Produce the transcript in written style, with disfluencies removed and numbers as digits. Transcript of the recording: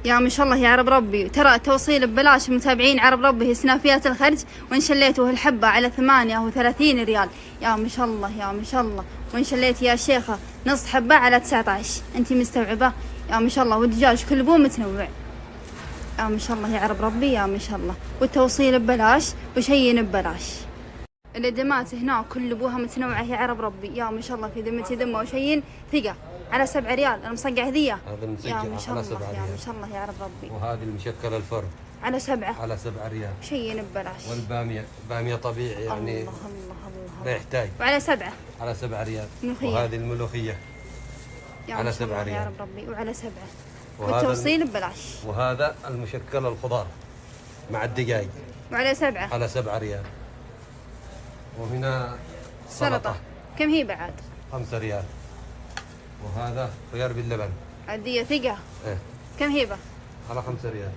يا ما شاء الله يا عرب ربي، ترى التوصيل ببلاش. متابعين عرب ربي سنافيات الخرج، وإن شليتوا الحبة على 38 ريال. يا ما شاء الله يا ما شاء الله. وإن شليت يا شيخة نص حبة على 19. أنتي مستوعبة؟ يا ما شاء الله. والدجاج كل بو متنوع. يا ما شاء الله يا عرب ربي يا ما شاء الله. والتوصيل ببلاش وشيء ببلاش. الإدمات هنا كل بوها متنوعة يا عرب ربي. يا ما شاء الله في ذمتي ذمة وشيء ثقة. على 7 ريال المصقع هذية. هذا المسقع يا ما شاء على الله 7 يا ريال. ما شاء الله يا عرب ربي. وهذه المشكلة الفرن على 7 على 7 ريال. شيء ببلاش. والبامية بامية طبيعي يعني الله الله الله. لا يحتاج. وعلى 7 على 7 ريال. ملوخية. وهذه الملوخية على 7 ريال يا رب ربي. وعلى 7. وهذا والتوصيل ببلاش. وهذا المشكل الخضار مع الدجاج وعلى 7 على 7 ريال. وهنا سلطة كم هي بعد؟ 5 ريال. وهذا خيار باللبن عادية ثقة. إيه كم هي بقى؟ على 5 ريال.